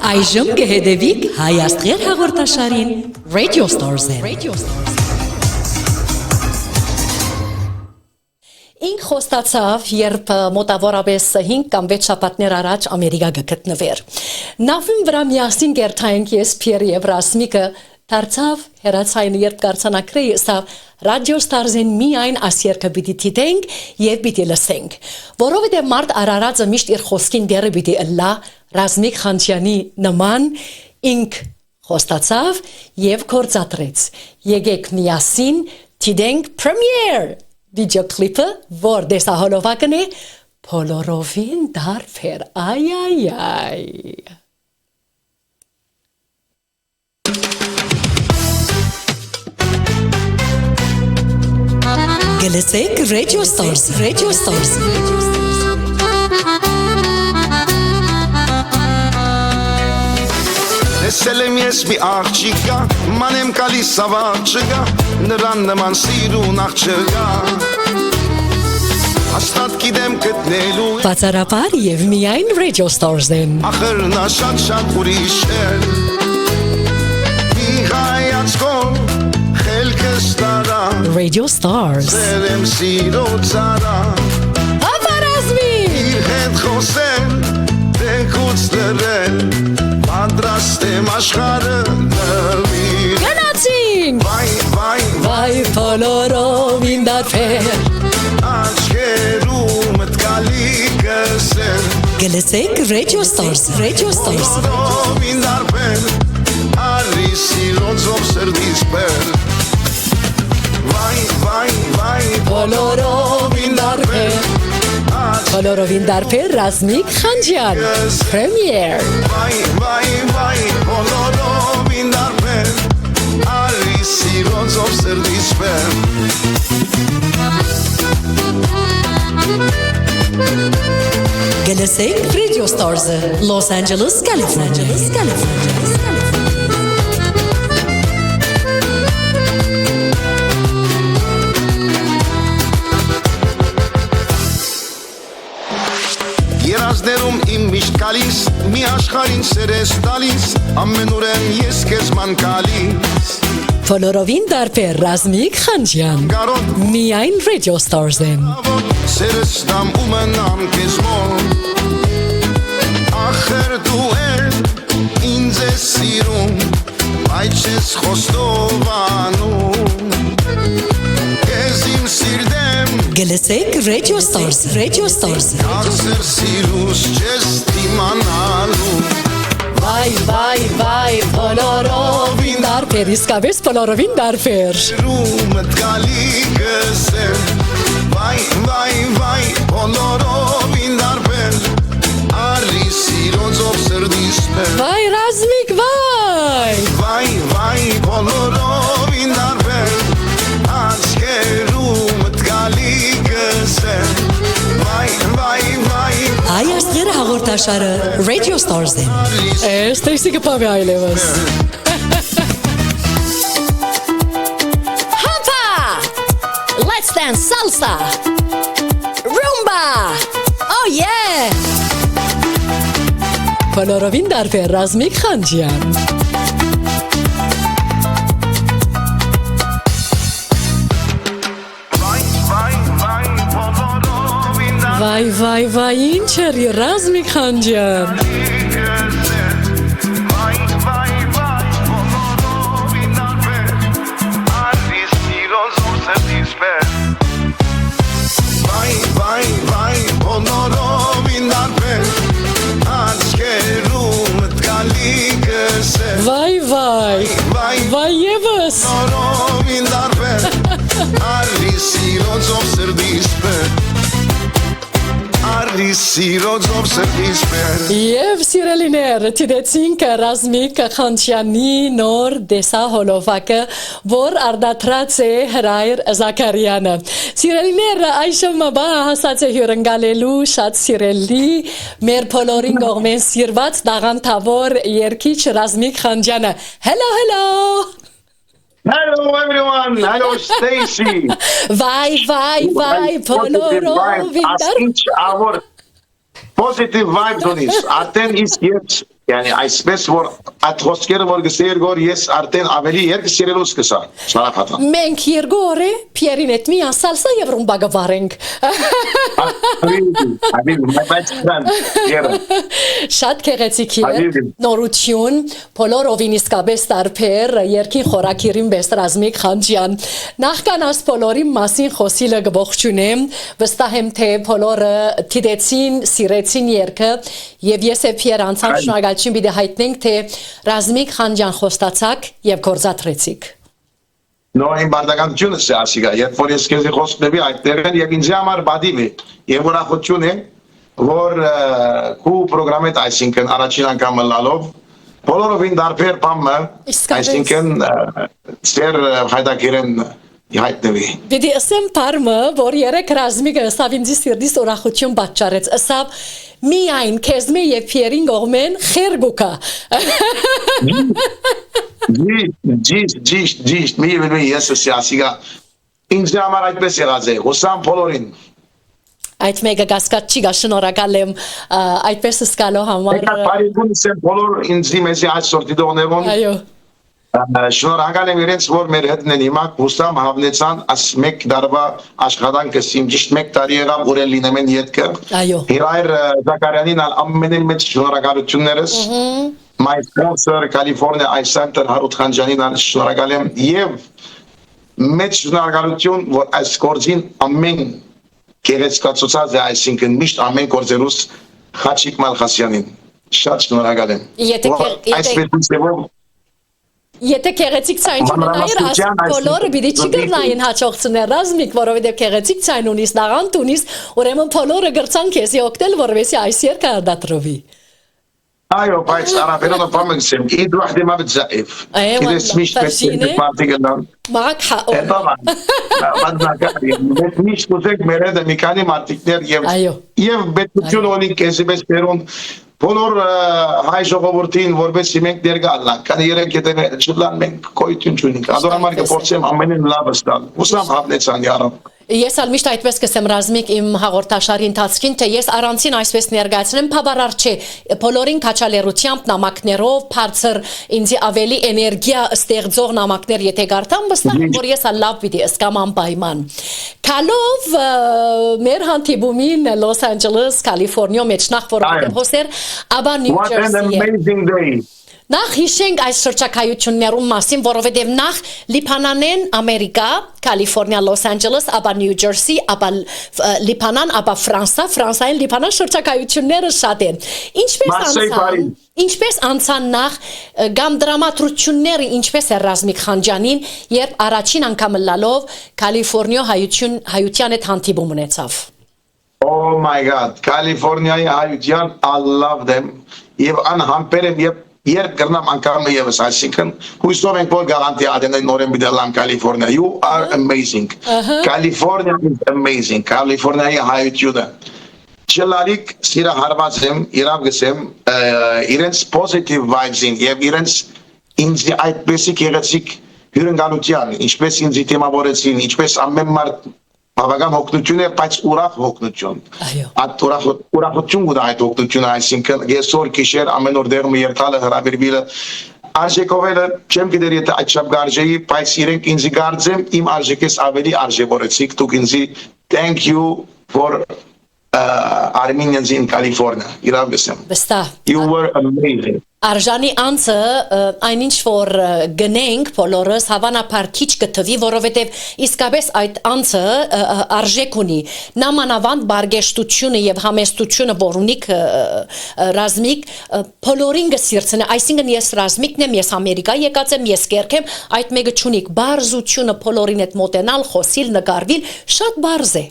Այժմ կհետևիք Հայ Աստղեր հաղորդաշարին Radio Stars-ին։ Ինք խոստացավ, երբ մոտավորապես 5 կամ 6 շաբաթներ առաջ Ամերիկա գտնվեր։ Նավին վրա միասին գերթայինք ես Փիեր եւ Ռասմիկը դարձավ հերացային երբ կարծանակրե ըստավ Radio Stars-ին միայն ասերքը պիտի դիտենք եւ պիտի լսենք, որովհետեւ մարդ արարածը միշտ իր խոսքին դերը պիտի ըլլա Ռազմիկ Խանջյանի նման ինք խոստացավ եւ կործատրեց։ Եկեք միասին դիտենք Premiere վիդեոկլիպը, որ դեսահոլովակն է Բոլորովին դարբեր, այ Գլսեք Radio Stars Տեսել եմ ես մի աղջիկա, մանեմ կալիս ավաղ չգա, նրան նման սիրուն աղ չգա Հաստատ գիտեմ գտնելու Բացառաբար եւ միայն Radio Stars-ին Ախր նա շատ ուրիշ էր Մի հայացքով խելքս տարա Radio Stars Ձեր եմ սիրո ծարա Ապարազմի Իր հետ խոսել, դենքուց լրել Պատրաստ եմ աշխարը նվիր Գնացին Վայ բոլորովին դարբեր Աչքերում տկալի կսել Գլսեք Radio Stars Բոլորովին դարբեր Արի սիրոնցով սրդիս պեր Վայ Բոլորովին դարբեր Բոլորովին դարբեր Ռազմիկ Խանջյան Premiere Վայ բոլորովին դարբեր Արի սիրոնցով սրդիս պեր Գլսեք Radio Stars-ը Los Angeles, California Երազներում իմ միշտ կալիս Մի աշխարհին սեր ես տալիս Ամենուր եմ ես քեզ ման կալիս Բոլորովին դարբեր Ռազմիկ Խանջյան Միայն Radio Stars-ին Սերս տամ ու մնամ քեզ մոտ Ախր դու էլ ինձ ես սիրում Բայց ես խոստովանում Քեզ իմ սիրտեմ Գլսեք Radio Stars Ախսեր սիրուս չես դիմանալու Վայ բոլորովին դարբեր Իսկապես բոլորովին դարբեր Ռումըտ կալի գսել Վայ բոլորովին դարբեր Արի սիրոնցով սրդիս պեր Վայ Ռազմիկ Վայ բոլորովին դարբեր Աչքերումըտ կալի գսել Վայ Հայ Աստղեր հաղորդաշարը Radio Stars-ին Ստեսի կպավի այլևս Համպա Let's dance salsa Rumba Oh yeah Բոլորովին դարբեր Ռազմիկ Խանջյան Վայ ինչ էր Ռազմիկ Խանջյան Վայ բոլորովին դարբեր Աչքերում տկալի կսել Վայ եվս Բոլորովին դարբեր Արի սիրոնցով սրդիս պեր Արի սիրոնցով սրդիս պեր Եվ սիրելիներ, դիտեցինք Ռազմիկ Խանջյանի նոր դեսահոլովակը, որ արդատրած է Հրայր Զաքարյանը։ Սիրելիներ, այժմ հասած է հյուրընկալելու շատ սիրելի մեր բոլորին կողմեն սիրված տաղանդավոր երգիչ Ռազմիկ Խանջյանը։ Hello Hello everyone, hello Stacy. Վայ, բոլորովին Ասինչ ավոր positive vibes on this. Արդեն իսկ ես Yani այսպես որ այդ խոսքերը որ գսեր գոր ես արդեն ավելի երկու սիրելու սկսա շնորհակալ Մենք երկու օր է Փիերին հետ մի անսալսա եւ ռումբա գվարենք Շատ քեղեցիկ է նորություն բոլորովին իսկապես տարբեր երկին խորակիրին բես Ռազմիկ Խանջյան նախքան աս բոլորի մասին խոսիլը գողջունեմ վստահ եմ թե բոլորը դիտեցին սիրեցին երկը եւ ես եւ Փիեր անցան շնորհակալություն պիտի հայտնենք թե Ռազմիկ Խանջյան խոստացաք եւ գործադրեցիք No, in բարձրականությունը է ասիգա, երբ որ ես քեզի խոսքնեի այդտեղեն եւ ինձ համար բադիվ է եւ ուրախություն է որ քու պրոգրամետ այսինքն առաջին անգամ լալով բոլորովին դարբեր բամը այսինքն ծեր հայտակերեն հայտնվի Դիտի ասեմ բարմը որ երեք Ռազմիկը սավինձի սիրտիս ուրախություն պատճառեց ասավ միայն քեզ մի եւ Փիերին գողմեն խերգուկա Ջիշտ մի ես ասիգա ինձ համար այդպես եղած է հուսամ բոլորին Այդ մեկը գասկած չի գա շնորհակալ եմ այդպես սկալո համար Այդ բարիքունս եմ բոլոր ինձի մեզի այսօր դիտողներուն Այո Շնորհակալ եմ իրենց որ մեր հետն են հիմա հուսամ հավնեցան աս մեկ դարվա աշխատանքս իմ ճիշտ մեկ տարի եղավ ուրեն լինեմ են ետքը Այո Հիրայր Զաքարյանին ամենամեծ շնորհակալություններս My sponsor California Ice Center Հարութ Խանջյանին շնորհակալ եմ եւ մեծ շնորհակալություն որ այս գործին ամեն գեղեցկացուցած է այսինքն միշտ ամեն գործերուս Խաչիկ Մալխասյանին շատ շնորհակալ եմ Եթե քեղեցիկ ցայն ունենայր աս բոլորը պիտի չգրնային հաջողցնել Ռազմիկ որովհետեւ քեղեցիկ ցայն ունիս նաղանդ ունիս ուրեմն բոլորը գրցան քեզի օգնել որովհետեւ այս երկը դատրովի Այո, բայց արաբերենը բամենսեմ, իդ վախդի մավդ զայվ Իդես միշտ պետք պարտիգնան Ետ միշտ ուզեք մեր հետ մի քանի մարդիկներ և պետություն ունին կեզի բես բերուն Բոլոր հայ ժողովրդին որպես մենք ներգալանք, քանի երեք եթե չլան մենք գոյություն չունենք, adorամար կփորձեմ ամենին լավը ստալ, ուսամ հավնեցան yarab Ես ալ միշտ այդպես կսեմ Ռազմիկ իմ հաղորդաշարի ընթացքին թե ես առանցին այսպես ներկայացնեմ բավարար չէ բոլորին քաչալերությամբ նամակներով բարձր ինձի ավելի էներգիա ստեղծող նամակներ եթե գարտամ վստահ եմ որ ես ալ լավ պիտի ըսկամ անպայման Քալով մեր հանդիպումին Լոս Անջելես Կալիֆոռնիա մեջ նախ որովհետև հոսեր ապա Նյու Ջերսի Նախ հիշենք այս շրջակայություններում մասին, որովհետև նախ Լիբանանեն Ամերիկա, Կալիֆոռնիա, Լոս Անջելես, ապա Նյու Ջերսի, ապա Լիբանան, ապա Ֆրանսա, Ֆրանսային Լիբանան շրջակայությունները շատ են։ Ինչպես անցան նախ գամ դրամատրությունները, ինչպես է Ռազմիկ Խանջյանին, երբ առաջին անգամ լալով Կալիֆոռնիա հայության հետ հանդիպում ունեցավ։ Oh my God, Կալիֆոռնիայի հայության I love them, եւ անհամբեր եմ եւ Երբ գրնամ անգամ եւս այսինքն հույսով ենք որ գարանտի ադենային նորեն բիդելամ California you are amazing California is amazing California-ի հայությունը Չլալիկ սիրա հարված եմ իրավ գսեմ իրենց positive vibes-ին եւ իրենց ինձ այդպեսի գեղեցիկ հյուրընկալության ինչպես ինձ դիմավորեցին ինչպես ամեն մարդ Բավական հոգնություն է, բայց ուրախ հոգնություն։ Այդ ուրախություն գուտ այդ հոգնությունը, այսինքն այսօր գիշեր ամեն օր դեղում երկալը հրավիրվելը արժեքովելը չեմ գիտեր եթե այդ չափ գարժեի, բայց իրենք ինձ գարձեմ իմ արժեքես ավելի արժևորեցիք, դուք ինձ thank you for Armenians in California, իրավ գսեմ։ Վստահ։ You were amazing։ Արժանի անձը այնինչ որ գնենք բոլորս հավանաբար քիչ կթվի որովհետև իսկապես այդ անձը արժեք ունի նամանավանդ բարգեշտությունը եւ համեստությունը որ ունի Ռազմիկ բոլորին գսիրցնե այսինքն ես Ռազմիկն եմ ես Ամերիկա եկած եմ ես կերք եմ այդ մեկը չունիք բարձությունը բոլորին հետ մոտենալ խոսիլ նկարվել շատ բարձ է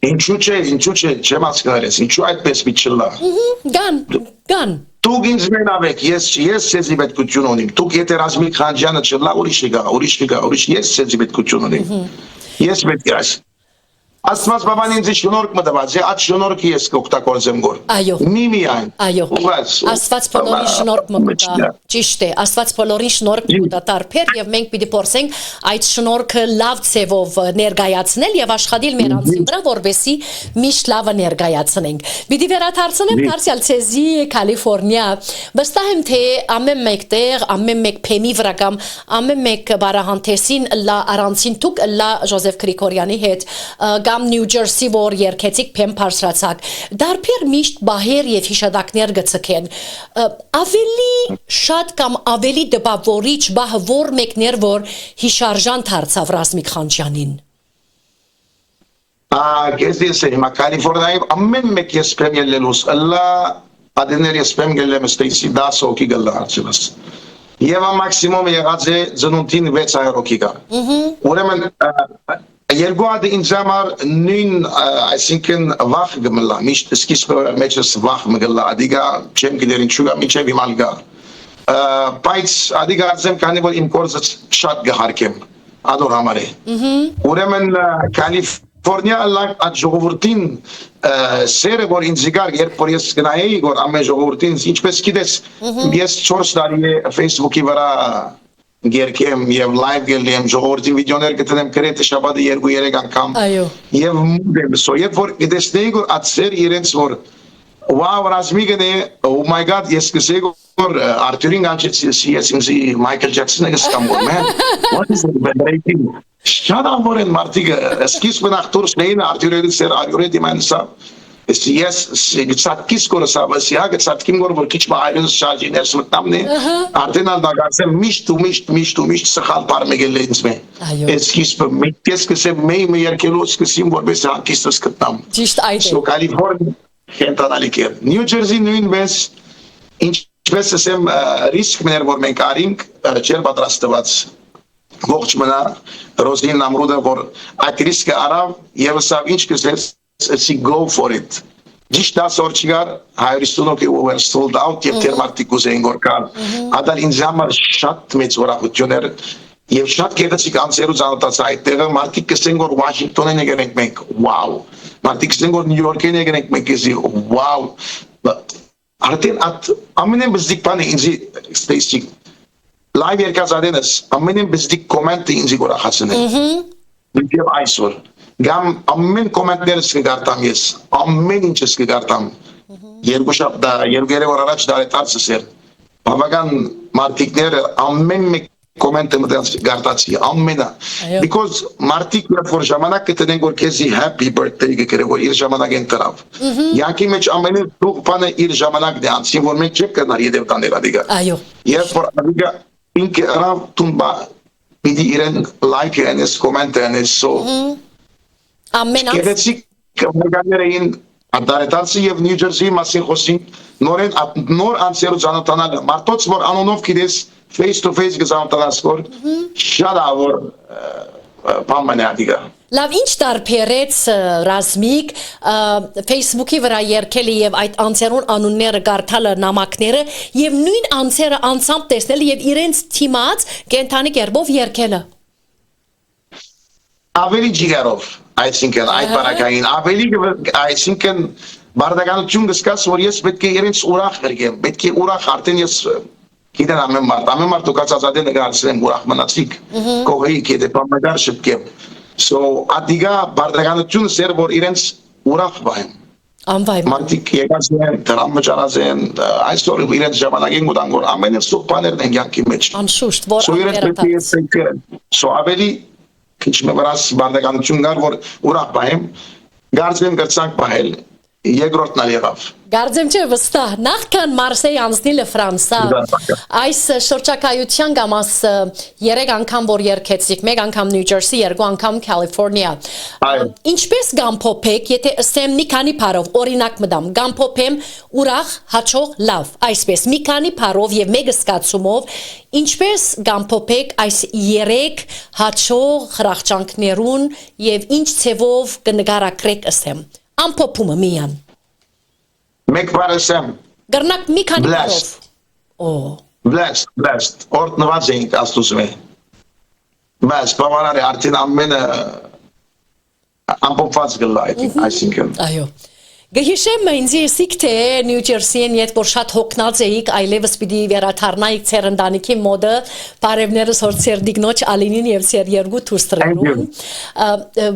Ինչու՞ չէ չեմ հասկացել ինչու այդպես մի չլա Գան Դուք ինձ մենավեք, ես սեզի պետքություն ունիմ, դուք եթե Ռազմիկ Խանջյանը չլա, ուրիշ ես սեզի պետքություն ունիմ, ես պետք է այս, աստված բաբան ինձ շնորհք մտված է, այդ շնորհքը ես կօգտագործեմ գոր, մի միայն, այո, աստված բոլորի շնորհք մտա, Ճիշտ է, Աստված բոլորին շնորհք կտա տարբեր եւ մենք պիտի փորձենք այդ շնորհքը լավ ձևով ներկայացնել եւ աշխատել մեր անձին վրա, որովհետեւ միշտ լավը ներկայացնենք։ Պիտի վերադարձնեմ դարձյալ ցեզի Կալիֆոռնիա։ Վստահ եմ թե ամեն մեկտեղ, ամեն մեկ փեմի վրա կամ ամեն մեկ բարահանտեսին լա առանցին դուք լա Ժոզեֆ Գրիգորյանի հետ կամ Նյու Ջերսի որ երկեցիկ փեմ բարձրացակ։ Դարբեր միշտ բահեր եւ հիշադակներ գցկեն։ Ավելի շատ կամ ավելի դպավորիչ բահը որ մեկներ որ հիշարժան դարձավ Ռազմիկ Խանջյանին։ Կեզիս հիմա Կալիֆոռնիայում ամեն մեկ ես փեմ ելելուս ըլլա ադեներ ես փեմ գելեմ ստեյսի 10 հոգի գլա արծվս։ Եվ մաքսիմում եղած է ծնունդին 600 հոգի կա։ Ուրեմն երկու հատ ինձ համար նույն այսինքն վախ գմլա միշտ սկիզբը մեջս վախ մգլա ադիգա չեմ գիտեր ինչու գա միջև իմալ գա բայց ադիգա ասեմ քանի որ իմ կորզը շատ գհարկեմ ադոր համար է ուրեմն Կալիֆոռնիա այդ ժողովրդին սերը որ ինձ գար երբ որ ես գնայի որ ամեն ժողովրդին ինչպես գիտես ես 4 տարի է Facebook-ի վրա Գերկեմ եւ լայվ գելեմ ժողովրդի վիդեոներ գտնեմ գրեթե շաբաթը 2-3 անգամ եւ մուդեմ սո երբ որ գտեսնեի որ ացեր իրենց որ wow Ռազմիկն է oh my god ես կսեի որ Արտուրին անջեցի ես ինձ Մայքլ Ջաքսոնը գսկամ որ man what is it շատ ամորեն մարտիկը սկիզբը նախ դուրս նեին Արտուրի սեր արյուրի դիմանսա Ես գծատկիս կորսավս յա գծատկիմ որ քիչ մայրս շարժիներ սմտնամնի արդեն ալդագացեմ միշտ սխալ բարմեգել ինձ մե սկիզբը միտես կսեմ մեյ երկելով սկսեմ որպես հակիստս կտնամ Ճիշտ այդ է Սո Կալիֆոռնիա կենտանալիք է Նյու Ջերսի նույնպես ինչպես ասեմ ռիսկներ որ մենք արինք չեր պատրաստված ողջ մնա Ռոզին Նամրուդը որ այդ ռիսկը արավ եւ սա ինչ կսես See go for it. Just das orchigar, հայրիստոնոք were sold out եւ թերմարտիկուս էին գորկան։ Ադալ ինձ համար շատ մեծ ուրախություններ եւ շատ գեղեցիկ անձերու ցանոթացա այդտեղը մարդիկ կսեն որ Վաշինգտոնին եկենք մենք, wow։ Մարդիկ կսեն որ Նյու Յորքին եկենք մենք, էսի wow։ Արդեն ամենեն բզիկ բանը ինձ ստեյսի լայվ երկած ադենս ամենեն բզիկ կոմենտը ինձ ուրախացնել։ Եվ այսօր Gam ամեն կոմենտներս կգարտամ ես ամեն ինչս կգարտամ երկու շաբթ երկու երեք օր առաջ դարեցած էր բավական մարդիկները ամեն մեկ կոմենտը մտած գարտացի ամենը because մարդիկ որ ժամանակ կտնեն որ քեզի happy birthday գկրե որ իր ժամանակեն տրավ յակի մեջ ամենը դուք բանը իր ժամանակն է անցին որ մենք չեք կնար յետև տանել ադիգա այո երբ որ ադիգա ինք ռավ տումբա պիտի իրեն like անես կոմենտ անես so Գեղեցիկ կողմերները էին ադարետացի եւ Նյու Ջերսի մասին խոսին նոր անձերու ցանոթանալ մարդոց որ անոնով գիտես face to face գծանոթանաս որ շատ ավոր բամանը ադիգա Լավ ինչ տարբերեց Ռազմիկ Facebook-ի վրա երկելը եւ այդ անձերուն անունները գարտալը նամակները եւ նույն անձերը անցամբ տեսնել եւ իրենց թիմած կենթանի կերպով երկելը Ավելի ջիգարով այսինքն այդ բարակային ավելի այսինքն բարդականություն գսկաս որ ես պետք է իրենց ուրախ գրգեմ պետք է ուրախ արդեն ես գիտեն ամեն մարդ ուկացած ադեն գարցնեմ ուրախ մնացիկ կողեի կեդե պամագար շպկեմ so ադիգա բարդականությունը սեր որ իրենց ուրախ բահեմ անվայ մարդիկ եկած են դրամաճարած են այսօր իրենց ժամանակին գտան որ ամենը սուղ բաներն են յանքի մեջ անշուշտ որ so ավելի Քիչ մվրաս բարդականություն կար որ ուրախ բահեմ գարձեմ գրցանք բահել երկրորդն ալ եղավ Գարձեմ չէ վստահ նախքան Մարսեյ անցնիլը Ֆրանսա այս շրջակայության գամաս 3 անգամ որ երկեցիք 1 անգամ Նյու Ջերսի 2 անգամ Կալիֆոռնիա ինչպես գամփոփեք եթե ասեմ մի քանի բառով օրինակ մտամ գամփոփեմ ուրախ հաճող լավ այսպես մի քանի բառով եւ մեկ սկացումով ինչպես գամփոփեք այս 3 հաճող խրախճանքներուն եւ ինչ ցևով կնկարագրեք ասեմ ամփոփումը միան Մեկ բարեսեմ Գրնակ մի քանի բառով Blessed օրտնված էինք աստուծմե Բայց բավարար է արդեն ամենը ամփոփված գլա այսինքն Այո Գհիշեմ ինձ եսիք թե Նյու Ջերսիին իդ որ շատ հոգնած էիք այլևս պիտի վերաթարնայիք ծեր ընտանիքի մոդը բարևներս հոր ծեր դիգնոջ Ալինին եւ ծեր երկու թուստրերուն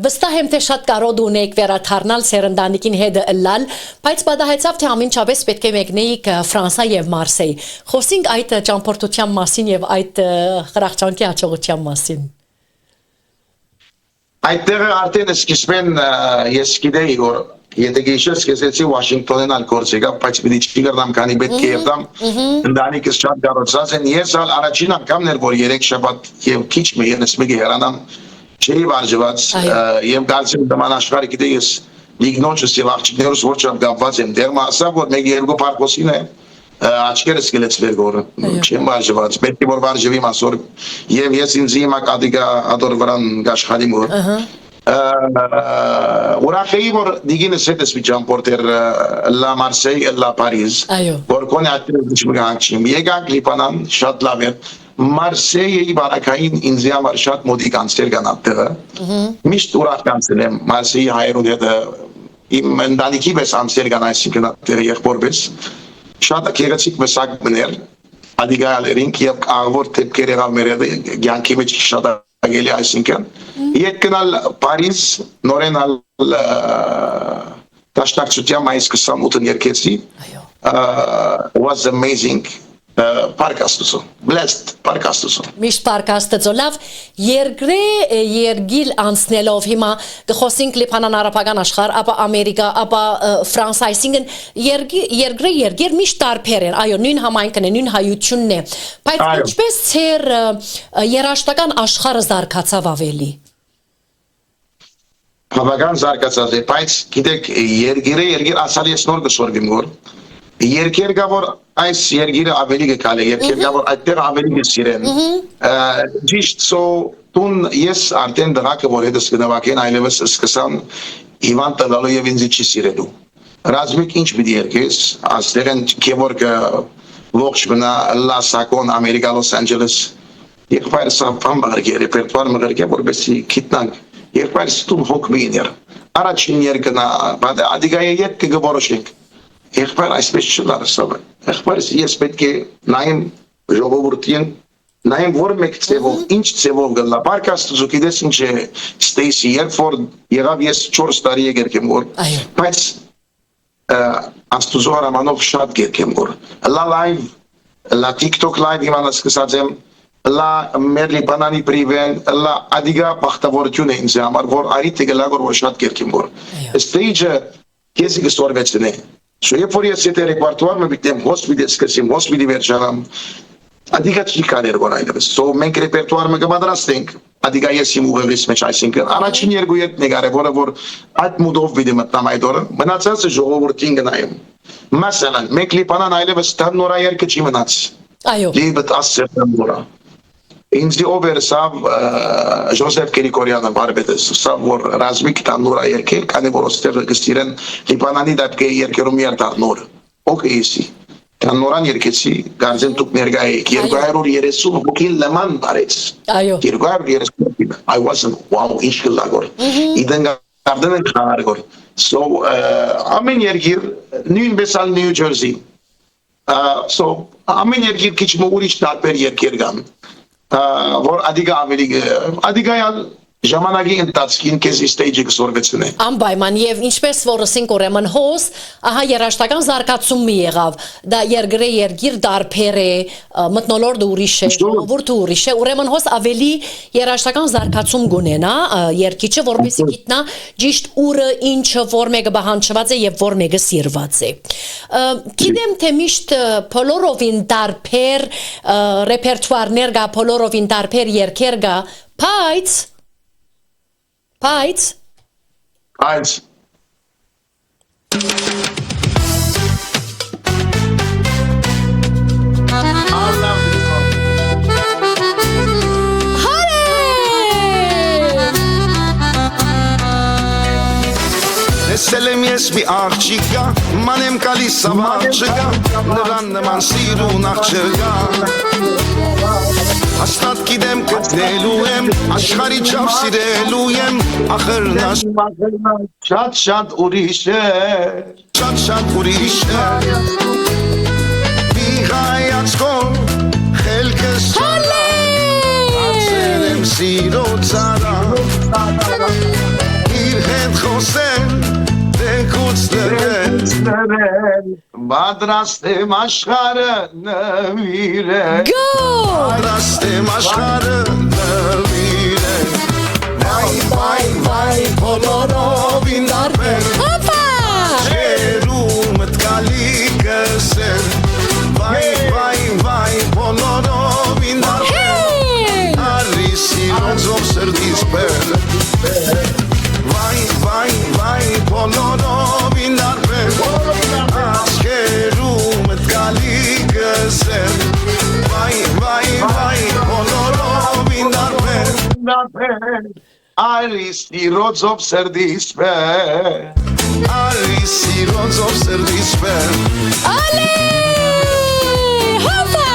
վստահ եմ թե շատ կարոտ ունեիք վերաթարնալ ծեր ընտանիքին հետ ըլլալ բայց պատահեցավ թե ամենչապես պետք է մեկնեիք Ֆրանսա եւ Մարսեյ խոսենք այդ ճամփորդության մասին եւ այդ խրախճանքի հաջողության մասին Այդտեղ արդեն սկիզբեն ես գիտեի որ Եթե գիշեր սկսեցի Վաշինգտոնեն ալ գործ եկավ, բայց պիտի չի գրնամ, քանի պետք է երդամ, ընտանիքս շատ կարոցած են, ես ալ առաջին անգամն էր, որ 3 շաբաթ եւ քիչ մի 31 հեռանամ, չէի վարժված, եւ կարծեմ դման աշխարհի գիտե ես լիգնոջս եւ աղջիկներս ոչ չափ գապված եմ, դեռ մասավ որ 1-2 պարկոսին է, աչքերս գլեցվեր գորը, չեմ վարժված, պետք է որ վարժվի մասոր, եւ ես ինձ հիմա կադիգա ադոր վրան գաշխալի մոր Ուրախեի որ դիգինս հետս մի ճամփորդեր լա Մարսեյ, լա Պարիզ, որ կոնե ատրեզ չմգանչիմ, եկանք լիպանան շատ լավ էր, Մարսեյի բարակային ինձ համար շատ մոդիկ անցեր կան ատեղը, միշտ ուրախ կանցել եմ, Մարսեյի հայերուն հետը իմ ընտանիքի պես անցեր կան այսինքն ատեղը եղբորպես, շատ գեղեցիկ մսակ մներ, ադիգայալերինք եւ աղվոր թեպքեր եղավ մեր գյանքի մեջ շատ Ageli այսինքն Եկ գնալ Պարիզ նորենալ Դաշնակցության մայիս 28-ն երկեցի was amazing Պարկաստուսո blessed Պարկաստուսո Միշտ Պարկաստծո լավ երգիլ անցնելով հիմա գխոսենք Լիբանան արաբական աշխարհ ապա Ամերիկա ապա Ֆրանսա այսինքն երգեր միշտ տարբեր են այո նույն համայնքն է նույն հայությունն է բայց ինչպես ծեր երաշտական աշխարհը զարգացավ ավելի Բավական զարգացած է բայց գիտեք երգերը ասալի ես նոր գսորգիմ գոր Երկեր գա որ այս երգիրը ավելի գկալ է, երկեր գա որ այդտեղ ավելի գսիրեն Ճիշտ սո տուն ես արդեն դրակը որ հետս գնավակեն այլևս սկսան իվան տվալու և ինձի չի սիրելու Ռազմիկ ինչ պիտի երկես, աստեղ են կևորգը ողջ բնա լասակոն Ամերիկա Լոս Անջելես Եղբայրս ապան բաղրգե, ռեպերտուար մղրգե, որբեսի կիտնանք Եղբայրս տուն հոգ միներ Առաջին երգնա, ադիգայի երգ կգվորոշենք Եղբայր այսպես չլարսավ է, եղբայրս ես պետք է նայեմ ժողովուրդին, նայեմ որ մեկ ծևով, ինչ ծևով գլա, Պարկաստուզու գիտես ինչ է Ստեյսի, երբ որ եղավ ես 4 տարի է գերքեմ որ, բայց աստուզու հարամանով շատ գերքեմ որ, լա լայվ, լա TikTok լայվ իմանա սկսած եմ, լա մեր Լիբանանի պրիվեն, լա ադիգա պախտավորություն է ինձ համար, որ արիտ է գլա որ շատ գերքեմ որ, Ստեյջը կեսի գստորվեցն է, Երբ որ ես եթե ռեպարտուար մբիտեմ հոսպիտի սկսեմ, հոսպիտի վերջանամ, ադիգա չի կաներ որ այլևս, մենք ռեպերտուար մը կմադրաստենք, ադիգա ես իմ ուղեղիս մեջ այսինքն, առաջին երկու երկ նեգարևորը, որ այդ մուդով վիդի մտնամ այդ օրը, մնացածը ժողովուրդին գնայեմ, մասալան, մենք լիպանան այլևս տան նորա երկը չի մնաց, լիբտ ասերտան նորա, ինձի օվեր սավ Ժոսեֆ Կերիկորյանը բարբետես, սավ որ ռազմիկ տան նորա երկել, կանի որ ոստեղ գստիրեն լիպանանի դապկե երկերում երդար նոր, օկեիսի, տան նորան երկեցի, գարձեմ տուկ ներգա եկ, 230 հոգին լման բարեց, 230 I wasn't, wow, ինչ կլագոր, իդեն գարդեն են խանարգոր, so, ամեն երգիր, նույն բեսալ Նյու Ջերսի, so, ամեն երգիր քիչ մուրիշ տարբեր երկեր գան, որ ադիգայալ ժամանակի ընթացքին քեզ ստեյջը կսորվեցին է Անպայման եւ ինչպես որ ասենք ուրեմն հոս ահա երաշտական զարգացում մի եղավ դա երգիր դարբեր է մտնոլորտը ուրիշ է ժողովուրդը ուրիշ է ուրեմն հոս ավելի երաշտական զարգացում գունենա երգիչը որպեսզի գիտնա ճիշտ ուրը ինչը որ մեկը բանջված է եւ որ մեկը սիրված է գիտեմ թե միշտ բոլորովին դարբեր ռեպերտուարներ գա բոլորովին դարբեր երգեր գա Բայց Տեսել եմ ես մի աղջիկա մանեմ կալիս ավար չգա նրան նման սիրուն աղ չգա Հաստատ գիտեմ գտնելու եմ աշխարհի չափ սիրելու եմ ախր նա շատ ուրիշ է շատ ուրիշ է մի հայացքով խելքս Ացել եմ սիրո ծառա Իր հետ խոսել Դեքուց դրել Պատրաստ եմ աշխարհը նվիրել Պատրաստ եմ աշխարհը նվիրել Վայ բոլորովին դարբեր Ջերումդ գալի կսել Վայ բոլորովին դարբեր Արի սիրոձով սրտից բեր Վայ բոլորովին դարբեր Աչքերումդ գալի կսել Վայ բոլորովին դարբեր Արի սիրոձով սրտից բեր Արի սիրոձով սրտից բեր Ալե հոպա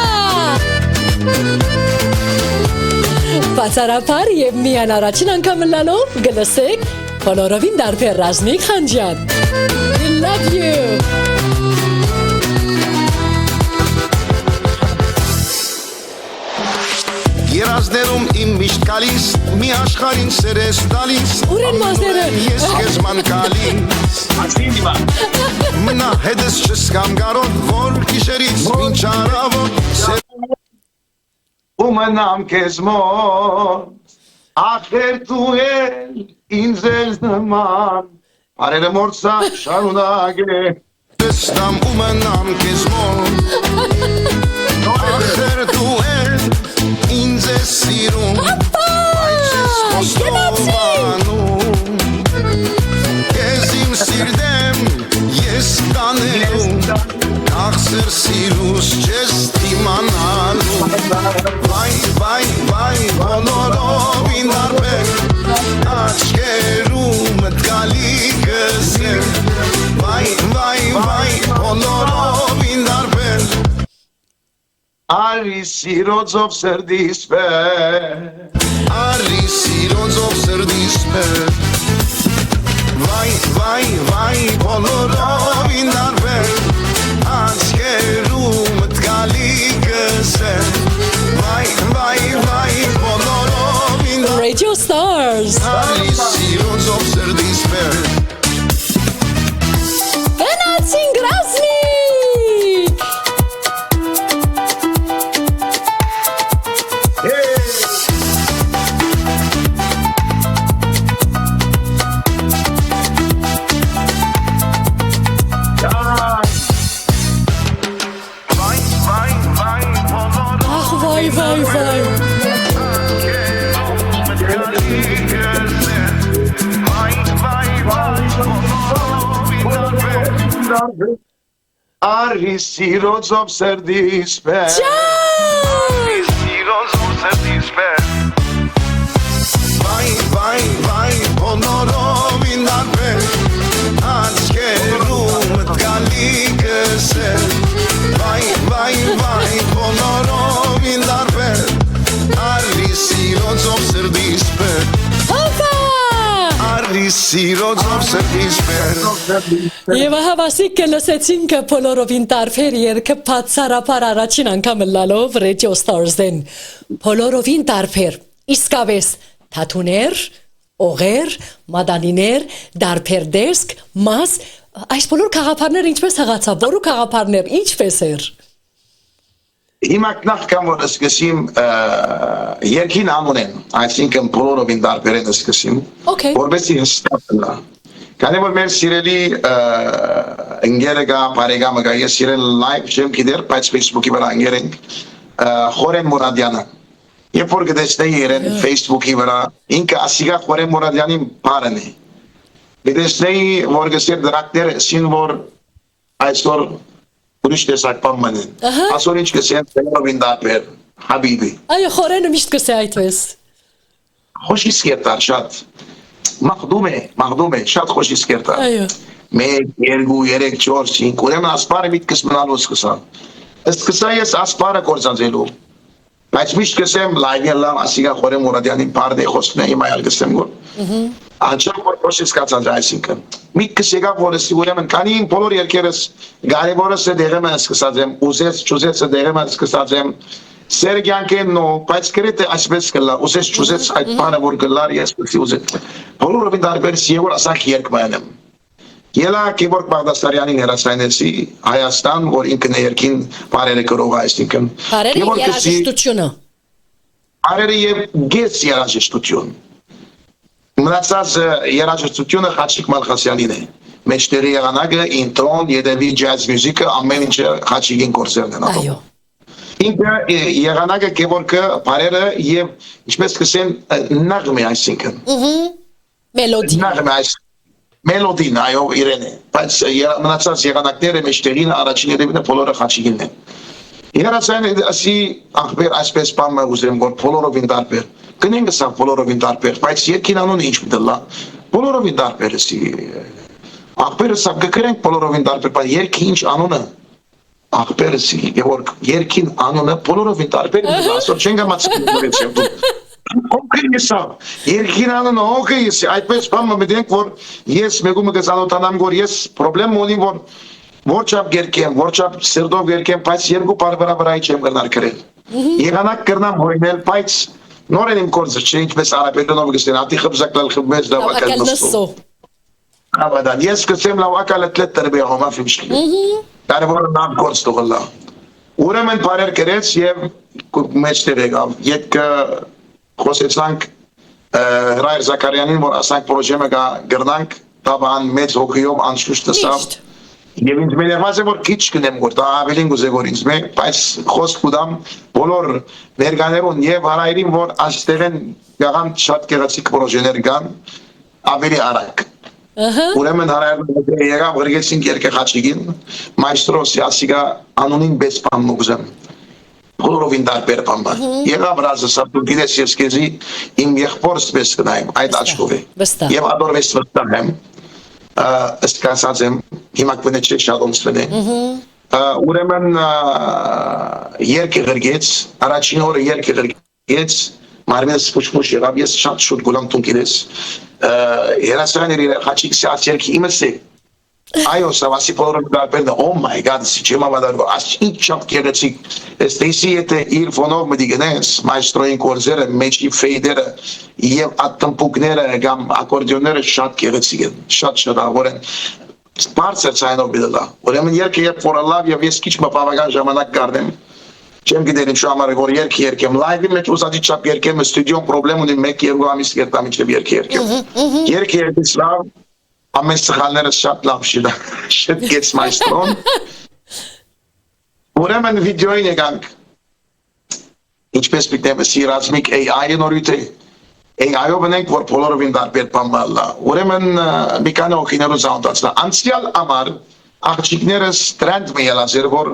Բացառաբար եւ միան առաջին անգամ լալով գլսեք բոլորովին դարբեր Ռազմիկ Խանջյան We love you Երազներում իմ միշտ գալիս մի աշխարհին սերես տալիս Ուրեն մազերը Ես քեզ մանկալիս Մնա հետս չսկամ գարոտ որ գիշերից մինչ առավոտ ու մնամ քեզ մոտ ախեր դու էլ ինձ ես նման արերը մորցա շարունակե Տեսնամ ու մնամ քեզ մոտ Ախր դու էլ ինձ ես սիրում Բայց ես խոստովանում Քեզ իմ սիրտեմ ես կանելու Ախսեր սիրուս չես դիմանալու Վայ բոլորովին դարբեր Աչքերումդ գալի կսել Վայ բոլորովին դարբեր արի սիրոձով սրտից բեր Արի սիրոձով սրտից բեր Վայ բոլորովին դարբեր Աչքերումդ գալի կսել Վայ բոլորովին դարբեր Radio Stars Արի սիրոձով սրտից բեր Գնացին Ռազմիկ Վայ արի սիրոձով սրտից բեր Ջան Սիրոձով սրտից բեր Վայ բոլորովին դարբեր Աչքերումդ գալի կսել Վայ բոլորովին դարբեր Արի սիրոձով սրտից բեր Հոպա Արի սիրոձով սրտից բեր Եվ հավասիկ կլսեցինք բոլորովին տարբեր երգը բացառաբար առաջին անգամ լալով Radio Stars-ն բոլորովին տարբեր իսկապես թաթուներ օղեր մադանիներ դարբեր դեսք մաս այս բոլոր խաղապարները ինչպես հղացավ որու խաղապարներ ինչպես էր Հիմա նախքան որ սկսեմ երկին անունեն այսինքն բոլորովին դարբերեն սկսեմ Okay որովհետեւ հստակ լա Քանի որ մեր սիրելի ընկերը գա բարեկամը գա ես սիրել լայվ չեմ գիտեր բայց Facebook-ի վրա ընկերենք Խորեն Մուրադյանը Երբ որ գտեցնեի իրեն Facebook-ի վրա ինքը ասիգա Խորեն Մուրադյանի բարն է Գտեցնեի որ գսեր դրակները սին որ այսօր ուրիշ տեսակ բան մնեն ասոր ինչ կսեն բոլորովին դարբեր Հաբիբի Այո խորենը միշտ կսե այդպես Խոշի սկերտար շատ մաղդում է շատ խոշի սկերտար Այո 1 2 3 4 5 ուրեմն ասպարը միտքս մնալու սկսա սկսա ես ասպարը կործանելու բայց միշտ կսեմ լայվի լավ ասիգա խորեմ Մուրադյանին բարդե խոսքն է հիմա ալ կսեմ գոր անչափ որ փոշից կացած այսինքն միտքս եկավ որ ուրեմն քանի բոլոր երկերս կարևորը դերեմ սկսած եմ ուզեց ճուզեցը դերեմ սկսած եմ Սերգյանքեն նո բայց գրեթե այսպես կլա ուզեց ճուզեց այդ բանը որ գլար ես ուզեց բոլորը դարբերս եւոր ասակ երկմայն եմ Ելա Գևորգ Բաղդասարյանին հերացանեցի Հայաստան, որ ինքն է երկին բարերը գրող այսինքն Բարերը երաժշտությունը Բարերը եւ գես երաժշտություն Մնացած երաժշտությունը Խաչիկ Մալխասյանին է Մեջտերի եղանակը ինտրոն, յետևի ջազ մյուզիկը ամեն ինչը Խաչիկին կորսերն են Այո Ինքը եղանակը Գևորգը բարերը եւ ինչպես կսեն նաղմե այսինքն Մելոդի Նաղմե այսինքն Մելոդին այո իրեն է բայց մնացած եղանակները մեջտերին առաջին երևինը բոլորը Խաչիկին են Երացան ասի ախբեր այսպես բանը ուզեմ որ բոլորովին դարբեր կնենք սա բոլորովին դարբեր բայց երկին անունը ինչ մտլա բոլորովին դարբեր էսի ախբերը սա կգրենք բոլորովին դարբեր բայց երկի ինչ անունը ախբերը սի Գևորգ երկին անունը բոլորովին դարբեր ասոր չեն գամացել Օքեյսա երկինանը օքեյս այդպես բանը մտենք որ ես մեկումը կզանոթանամ որ ես խնդրեմ ունեմ որ որչափ գերկեմ որչափ սերդով գերկեմ բայց երկու բարբարաբարայի չեմ գնալ գրել եղանակ կրնամ հոյնել բայց նորեն իմ կորձը չէ ինչպես արաբերենով գստեն ատի խբզակլալ խբմես դավակալ նստո Ավադան ես կսեմ լավ ակալետ տրբի հոմա ֆիմշլի կարևորը նամ կորձ տողլա ուրեմն բարեր գրեց եւ մեջտեր եկավ յետք Խոսեցանք Հրայր Զաքարյանին, որ ասանք պրոժեմը գրնանք, տաբան մեծ հոգիով անշուշտ տեսավ Եվ ինձ մեր եղված է, որ քիչ կնեմ որ դա ավելին գուզե որ ինձ մեր, բայց խոսք կուդամ բոլոր ներկաներուն եւ հարայրին, որ աստեղեն գաղան շատ գեղեցիկ պրոժեներ կան, ավելի արագ Ուրեմն հարայրին եղավ գրգեցինք երկե Խաչիկին, մայստրոսի ասիգա անունին բես բան ուզեմ Բոլորովին դարբեր բան Եղավ ռազը սապ դու գիտես ես քեզի իմ եղբորս պես կնայեմ այդ աչքով է եւ ադորվես վստահ եմ ըստ եմ հիմա կվնե չէ շատ ոնցվել է ուրեմն երկը գրգեց առաջին օրը երկը գրգեց մարմենս փուշ եղավ ես շատ շուտ գոլամ տուն գիտես երասաների Խաչիկի ասերքի իմս է Այո, սավասի բոլորը դարբերն է, oh my god, չեմ ավադար, ինչ շատ գեղեցիկ, ստեսի եթե իր ֆոնով մտի գնես, մայստրոյին կորձերը, մեջի ֆեյդերը և ատմպուկները կամ ակորդիոնները շատ գեղեցիկ են, շատ ավոր են, բարձր ցայնով բիդլա, ուրեմն երկը երբ որ լավ և ես քիչ բավական ժամանակ գարնեմ, չեմ գիտեր ինչու համար որ երկը երկեմ, լայվի մեջ ուզածի չափ երկեմ, ստուդիոն պրոբլեմ ունի 1-2 ամիս գերտամ ինչև երկը երկեմ, երկը երկից լավ Ամեն սխալները շատ լավ շետ գեց մայստրոն Ուրեմն վիդեոին եկանք Ինչպես պիտեմ սիրացմիկ AI-ը նորույթ է AI-ով ընենք որ բոլորովին դարբեր պամալլա Ուրեմն մի կանը օքիներու զանդացնա Անցյալ ամար աղջիկներս տրենդ մի ելած էր որ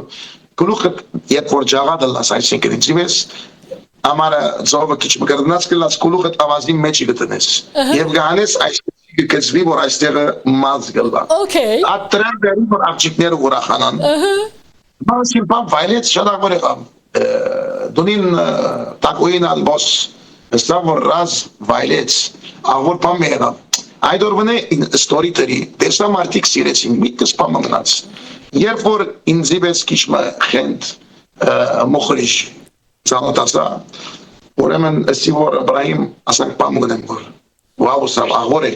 գլուխը երբ որ ջաղադլաս այսինքն ինձիվ ես Ամարը ձովը քիչ մգրդնած կլաց գլուխը ավազի մեջի գտնես Եվ գանես այսպես կծվի որ այստեղը մազ գլվա Այդ տրենդերի որ աղջիկները ուրախանան Մասին պան վայլեց շատ աղոր եղավ Դունին տակույին ալբոս Հստավ որ ռազ վայլեց աղոր պան մի եղավ Այդ օրվն է ստորիտերի Տեսա մարդիկ սիրեցին միտքս պան մնաց Երբ որ ինձի բես քիչ խենդ մոխրիշ Ծանոթացա Ուրեմն ասի որ Իբրահիմ ասանք պան մգնեմ որ Wow, սավ աղոր է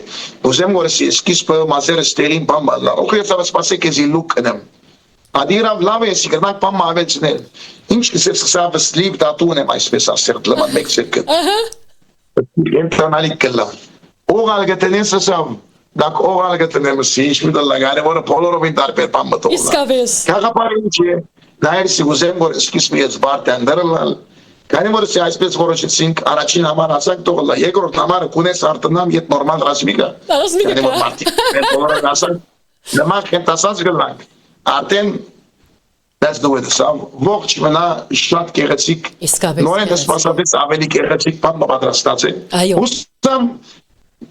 Ուզեմ որ սկիզբը մազերը ստերին պան բալա Օքեյ սավ սպասեք եզի լուկ կնեմ Ադիրավ լավ է եսի կրնակ պան մավեցնել Ինչ կսև սկսավ սլիվ դատուն եմ այսպես ասերտ լման մեկ սերկը Ենտանալիք կլա Օղալ գտնեն սսավ Դակ օղալ գտնեմ սի ինչ միտլա գարևորը բոլորովին դարբեր պան մտողլա Իսկավես Կաղապարը ինչ է Նայրսի ուզեմ որ սկիզբը ես բարտյան դրլալ Քանի այսպես որոշեցինք առաջին համար ասանք տողլա երկրորդ համարը կունես արտնամ ետ նորմալ ռազմիկա Քանի որ մարդիկ բոլորը ասանք նման կենտասած գլանք Արդեն that's the way սավ ողջ մնա շատ գեղեցիկ նորեն սպասածից ավելի գեղեցիկ բան պատրաստած է Ուսամ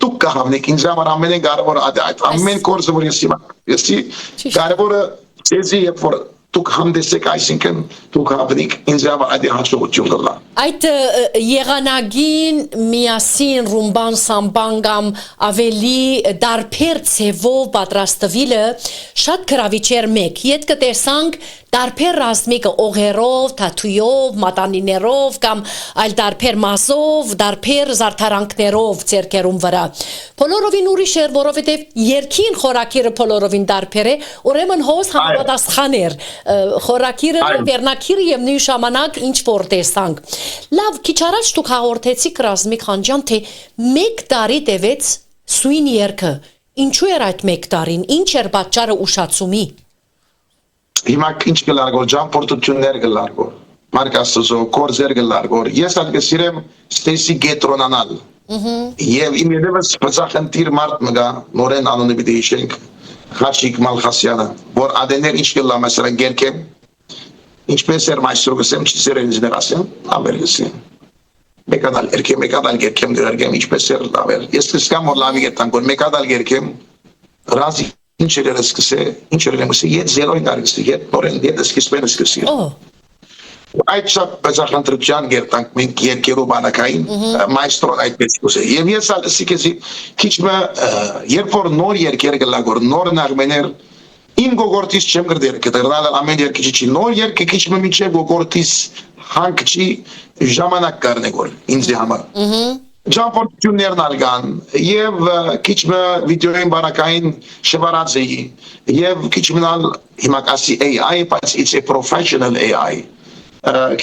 դուք կհավնեք ինձ համար ամենը կարևորը այդ ամեն կորզը որ ես կարևորը ցեզի երբ որ դուք հանդեսեք այսինքն դուք հավնեք ինձ համար այդ հաջողություն կլա այդ եղանագին միասին ռումբան սամբան կամ ավելի դարբեր ցևով պատրաստվելը շատ գրավիչ էր մեկ յետ կտեսանք դարբեր ռազմիկը օղերով, թաթույով, մատանիներով կամ այլ դարբեր մասով, դարբեր զարդարանքներով ձեռքերում վրա։ Բոլորովին ուրիշ էր, որովհետև երկին խորակիրը բոլորովին դարբեր է, ուրեմն հոս համապատասխան էր խորակիրը, վերնակիրը եւ նույն ժամանակ ինչ որ տեսանք։ Լավ, քիչ առաջ դուք հաղորդեցիք Ռազմիկ Խանջյան, թե 1 տարի տևեց սույն երգը։ Ինչու էր այդ 1 տարին, ինչ էր պատճառը ուշացումի։ Հիմա ինչ կլարգոր, ճամփորդություններ կլարգոր, մարկաստոզո, կորզեր կլարգոր, ես ալ կսիրեմ ստեսի գետրոնանալ, և իմ եդևս պծախնդիր մարդ մգա, նորեն անունը բիդի իշենք, Խաչիկ Մալխասյանը, որ ադեներ ինչ կլա məsələn գերքեմ, ինչպես էր մայստրո կսեմ, չիսեր են զներ ասեմ, ամեր կսեմ, մեկադալ երքեմ, մեկադալ գերքեմ դրարգեմ, ինչպես էր լավեր, ես կսկամ որ լավի գետանք, որ մեկադալ գերքեմ, ռազի ինչ էր սկսե, ինչ էր սկսե, ետ զերոյն արգստի, ետ նորեն ետ սկսպեն սկսի։ Այդ շատ բեզախնդրության գերտանք մենք երկերու բանակային մայստրոն այդպես կուսե։ Եվ ես սիկեսի քիչմը երբ որ նոր երկեր գլագոր, նոր նաղմեներ, իմ գոգորտիս չեմ գրդեր, կտրնալ ամեն երկիչի չի, նոր երկը քիչմը միջև գոգորտիս հանք չի ժամանակ կարնեգոր, ինձի համար։ Ճամփորդություններն ալգան եւ քիչմը վիդեոյին բանակային շվարած էի եւ քիչմնալ հիմա կասի AI, բայց it's a professional AI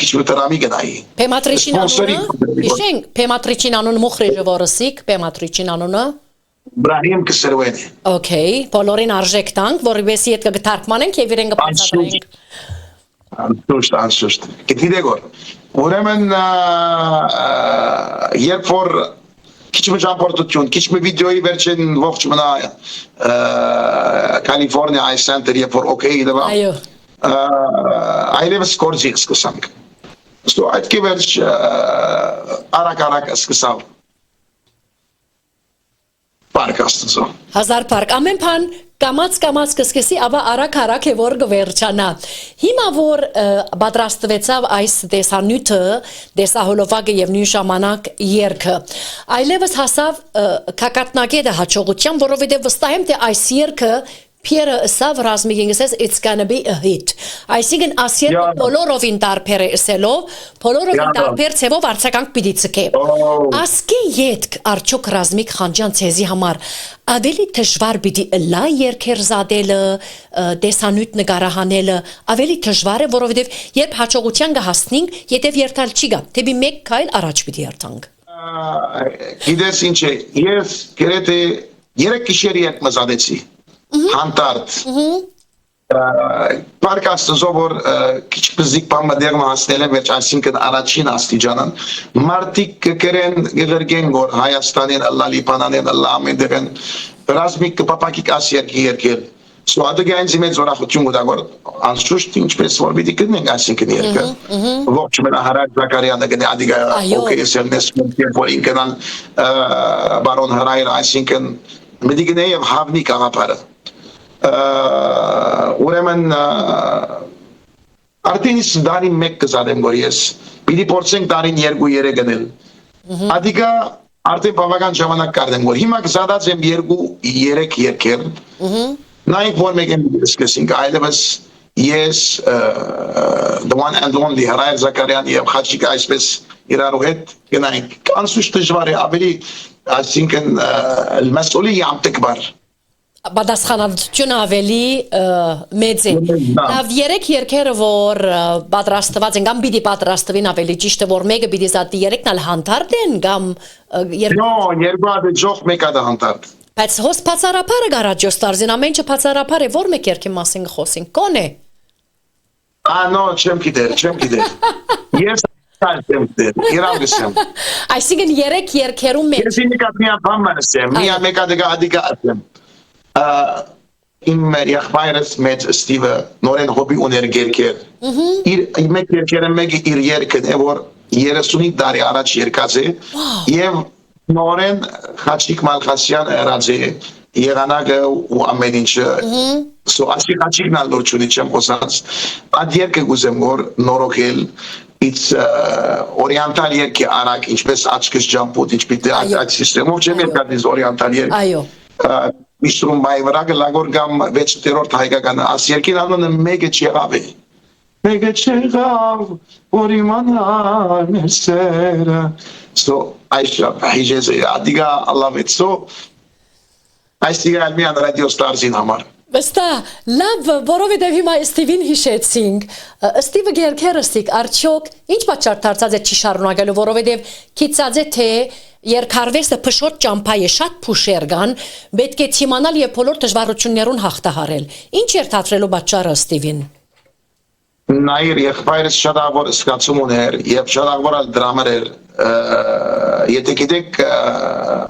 քիչմը տրամի գնայի Փեմատրիչին անունը իշենք Փեմատրիչին անունը մոխրեժը որսիկ Փեմատրիչին անունը Բրահիմ Կսերվեն Okay բոլորին արժեք տանք որովհետեւ իդ կթարգմանենք եւ իրեն կբացատրենք Անշուշտ գիտիդեգոր ուրեմն երբ որ քիչմը ճամփորդություն քիչմը վիդեոյի վերջին ողջ մնա Կալիֆոռնիա այ սենտեր երբ որ օքեյ դվա այո այլևս կորձիկ սկսանք ստո այդ կիվերջ արակ սկսավ պարկաստզո Հազար պարկ ամեն բան կամած կսկսի ապա արակ է որ գվերջանա հիմա որ պատրաստվեցավ այս տեսանյութը տեսահոլովակը եւ նույն ժամանակ երգը այլևս հասավ կակատնագետը հաջողության որովհետեւ վստահ եմ թե այս երգը Pierre Sav Razmigin says it's gonna be a hit. Այսինքն ասիեր բոլորովին տարբեր է ասելով, բոլորովին տարբեր ցևով արցականք պիտի ցկե։ Ասկի յետք Արչոք Ռազմիկ Խանջյան ցեզի համար ավելի դժվար պիտի լա երկեր զադելը, տեսանյութ նկարահանելը, ավելի դժվար է, որովհետև երբ հաջողության կհասնենք, յետև երթալ չի գա, թեպի մեկ քայլ առաջ պիտի երթանք։ Գիտես ինչ է, ես գրեթե 3 գիշեր երկ մզադեցի Հանտարդ Պարկաստզո որ քիչ բզիկ բան մդերն հասնել են վերջ այսինքն առաջին աստիճանան մարտիկ կկրեն գերգեն որ Հայաստանին ալլա Լիբանանին ալլա ամենտեղեն ռազմիկ կպապակիկ ասիեր երկել Սուադգայինց մեծ ուրախություն ուտագոր անշուշտ ինչպես որ պիտի կնենք այսինքն երկը ողջ մենա Հարակ Զաքարյանը գնա ադիգա օքեյսելնես որ ինքնան բարոն Հրայր այսինքն մեդիգնե եւ հավնի կաղապարը ուրեմն արդենից դարին մեկ կզադեմ որ ես պիտի փորձենք դարին 2-3 գնել ադիգա արդեն բավական ժամանակ կարդեմ որ հիմա կզադած եմ 2-3 երկեր նայենք որ մեկ եմ սկսենք այլևս ես the one and only Հրայր Զաքարյան եւ Խաչիկ այսպես իրարու հետ գնանք անշուշտ դժվար է ավելի այսինքն المسؤولية عم تكبر Պատասխանատվությունը ավելի մեծ է։ Լավ երեք երկերը որ պատրաստված են կամ պիտի պատրաստվին ավելի ճիշտ է որ մեկը պիտի զատի երեքն ալ հանդարտ են կամ No, երկու հատ ջող մեկը դա հանդարտ։ Բայց հոս բացառապարը գարաջոս տարզին ամենը բացառապար է որ մեկ երկի մասին խոսենք կոնե։ No, չեմ գիտեր։ Ես Իրավեսեմ։ Այսինքն երեք երկերում մեջ։ Ես ինքս միա բան ասեմ, միա մեկա դգա ադիգա ասեմ։ Իմ եղբայրս մեծ Ստիվը նորեն հոբի ուներ գերքեր։ Իր մեկ երկերը մեկը իր երկն է որ 35 տարի առաջ երկած է եւ նորեն Խաչիկ Մալխասյան երազի եղանակը ու ամեն ինչը so Խաչիկն ալորչունի չեմ խոսած այդ երկը գուզեմ որ նորոգել it's oriental երկի արակ ինչպես աչքս ջամփոտ ինչպես այդ սիստեմով չեմ եկած oriental երկ այո միշտում բայ վրա գլագոր կամ 6-րդ հայկական աս երկին անունը մեկը չեղավ է մեկը չեղավ որ իմանալ սերը so այշա հիջեզ ադիգա love it so այստիգա ալմիան ռադիո ստարզին համար Վստա, լավ, որովհետև հիմա Ստիվին հիշեցինք, Ստիվը գերքերստիկ, արդյոք ինչ պատճառ դարձած է չի շարունակելու, որովհետև քիծած է թե երկարվեստը փշոտ ճամփայի շատ փուշեր կան, պետք է իմանալ եւ բոլոր դժվարություններուն հաղթահարել։ Ինչ էր դարձրելու պատճառը Ստիվին։ Նայր եղբայրս շատ ավոր սկացում ուներ եւ շատ ավոր դրամեր էր եթե գիտեք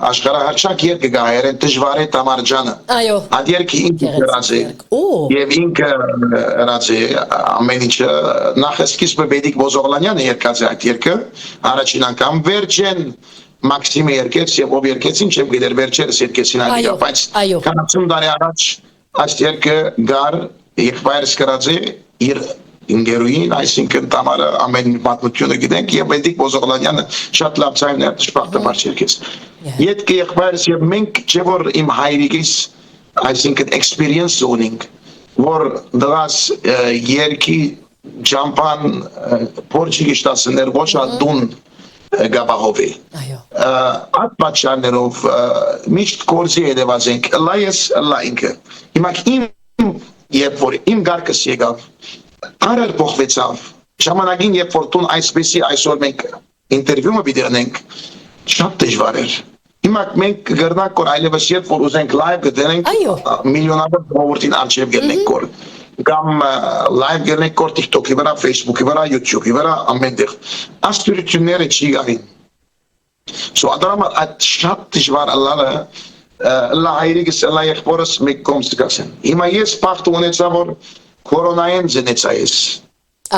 աշխարհահռչակ երկը գահերեն դժվար է Տամարջանը այո այդ երկը ինքը գրած է եւ ինքը գրած է ամեն ինչը նախ սկիզբը Բեդիկ Բոզողլանյանը երկած է այդ երկը առաջին անգամ վերջեն Մաքսիմը երկեց եւ ով երկեցին չեմ գիտեր վերջերս երկեցին այո բայց 40 տարի առաջ այդ երկը գար եղբայրս գրած է իր Ինգերուին, այսինքն Տամարը ամեն պատմությունը գիտենք եւ Բեդիկ Բոզողլանյանը շատ լավ ցայմներ դժբախտը մարչերքես։ Յետք եղբայրս եւ մենք չէ որ իմ հայրիկիս այսինքն experience ունենք, որ դրաս երկի ջամփան Պորտուգալիստասներ ոչ ադուն գաբահովի։ Այո։ Այդ պատճառներով միշտ կորզի հետևած ենք, լայես լայնքը։ Հիմա երբ որ իմ գարկս եկավ Արար փոխվեցավ ժամանակին երբ որ տուն այսպեսի այսօր մենք ինտերվյումը բիդերնենք շատ դժվար էր հիմա մենք գրնակ որ այլևս երբ որ ուզենք լայվ գտնենք միլիոնավոր ժողովրդին արժև գտնենք որ կամ լայվ գտնենք որ TikTok-ի վրա, Facebook-ի վրա, YouTube-ի վրա ամենտեղ աստյուրությունները չի գային so ադրամա այդ շատ դժվար ալալը լա հայրիկս լա եղբորս մեկ կոմս գասեն հիմա ես բախտ ունեցա որ Կորոնային զնեցայես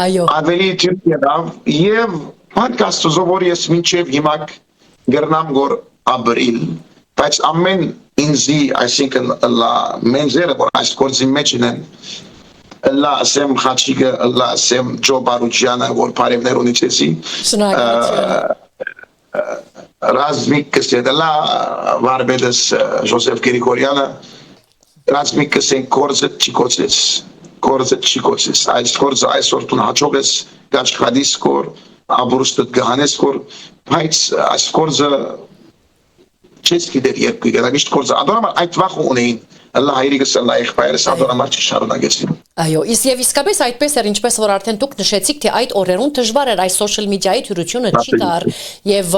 Այո Ավելի թյուրքերավ եւ պատկաստուզով որ ես մինչեւ հիմա գրնամ գոր ապրիլ բայց ամեն ինձի այսինքն լա մենզերը որ այս կորզի մեջ են լա ասեմ Խաչիկը լա ասեմ Ջո Բարուջյանը որ բարևներ ունեցեցի Ռազմիկ կսեդլա Վարբեդս Ժոսեֆ Գրիգորյանը Ռազմիկ կսեն կորզը չիկոցեց Կորզը չիկոցես, այս կորզը այսօր տուն հաճող ես, գաչ խադիս կոր, աբուրուստըտ գհանես կոր, բայց այս կորզը չես գիտեր երկու գետա, միշտ կորզը, ադորամար այդ վախ ունեին, Ալլա հայրիկս ալլա եղբայրս ադորամար չշարունակեցին։ Այո, իսկ իսկապես այդպես էր, ինչպես որ արդեն դուք նշեցիք, թե այդ օրերուն դժվար էր այս սոցիալ մեդիայի թյուրությունը չի կար եւ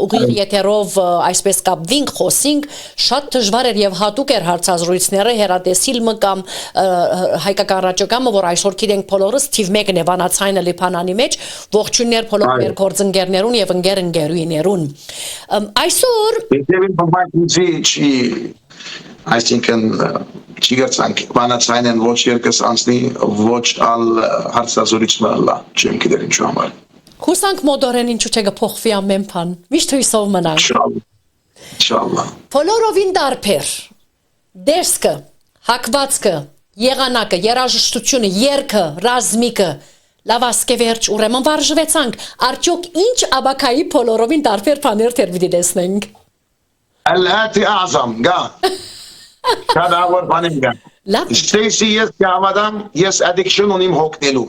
ուղիղ եթերով այսպես կապվինք, խոսինք, շատ դժվար էր եւ հատուկ էր հարցազրույցները հերատեսիլը կամ հայկական ռադիոգամը, որ այսօր գիտենք բոլորս թիվ 1-ն է վանացայինը լիփանանի մեջ, ողջուններ բոլոր մեր գործընկերներուն եւ ընկերուիներուն։ Այսօր Այսինքն չգրցանք բանացայն են ոչ երկս անցնի ոչ ալ հարցազրույցը լա չեմ գիտեր ինչու համար Հուսանք մոդորեն ինչու չէ կփոխվի ամեն բան միշտ հույսով մնանք Ինշալլա Բոլորովին դարբեր դերսկը հակվածքը եղանակը երաժշտությունը երգը ռազմիկը լավասկե վերջ ուրեմն վարժվեցանք արդյոք ինչ աբակայի բոլորովին դարբեր բաներ դեր պիտի տեսնենք Ալհատի ազամ գա Կադավոր բանեմ գա Ստեյսի ես կավադամ ես addiction ունիմ հոգնելու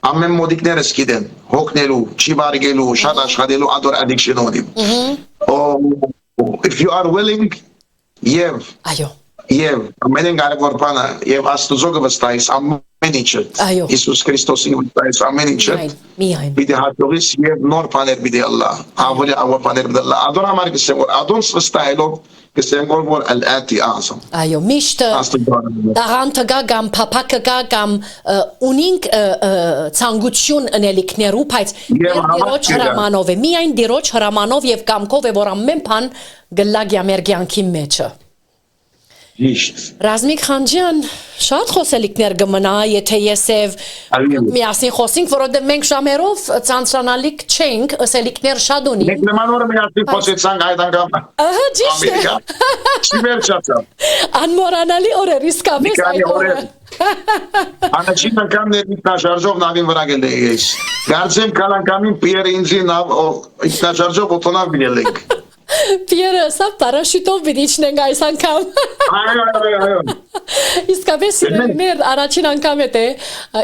ամեն մոդիկներս գիտեն հոգնելու չի վարգելու շատ աշխատելու ադոր addiction ունիմ if you are willing այո եւ ամեն կարևոր բանը եւ Աստուծո կվստահես ամեն ինչը Իսուս Քրիստոսին վստահես ամեն ինչը պիտի հաջողես եւ նոր բաներ պիտի ալլա ավելի բաներ պիտի ալլա ադորամար կսեմ որ ադոնց վստահելով կսեմ որ ալ-ատի ազամ այո միշտ տաղանթը գա կամ փափակը գա կամ ունինք ցանկություն անելիքներու բայց դիրոջ հրամանով է միայն դիրոջ հրամանով եւ կամքով է որ ամեն բան գլագ ամերգյանքի մեջը Ճիշտ։ Ռազմիկ Խանջյան, շատ խոսելիքներ կմնա, եթե ես եւ միասին խոսենք, որովհետեւ մենք ժամերով ցանցանալիք չենք, ասելիքներ շատ ունի։ Մենք նման օրը միասին խոսեցանք այդ անգամ։ Ահա, ճիշտ է։ Չվերջացա։ Անմոռանալի օրեր, իսկապես այդ օրը։ Անաչին անգամ ինքնաշարժով նավին վրա գելեի ես։ Գարձեմ կալանկամին Պիերը ինձի նավ ինքնաշարժով օտոնավ գնել ենք։ Պիերը, սա պարաշուտով բիդիչնենք այս անգամ։ Այո։ Իսկապես մեր առաջին անգամ է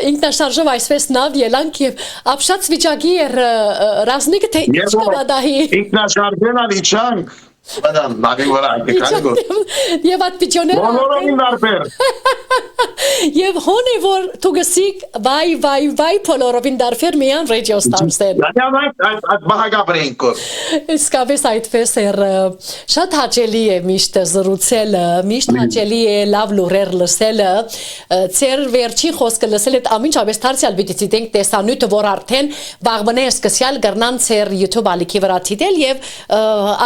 ինքնաշարժով այսպես նավ ելանք եւ ապշած վիճակի էր ռազմիկը թե ինչ կվադահի։ Ինքնաշարժեն ալիչանք։ Բադամ, նավին վրա եկան։ Եվ այդ պիջոները Բոլորովին դարբեր։ Եվ հոն է որ թուգսիկ վայ բոլորովին դարբեր միան ռադիո ստարսեն։ Այդ բաղագաբրենք։ Իսկապես այդպես էր շատ հաճելի է միշտ զրուցելը, միշտ հաճելի է լավ լուրեր լսելը, ծեր վերջին խոսքը լսել այդ ամենջապես դարձյալ պիտի դենք տեսանյութը որ արդեն վաղվնե սկսյալ գրնան ծեր YouTube ալիքի վրա դիտել եւ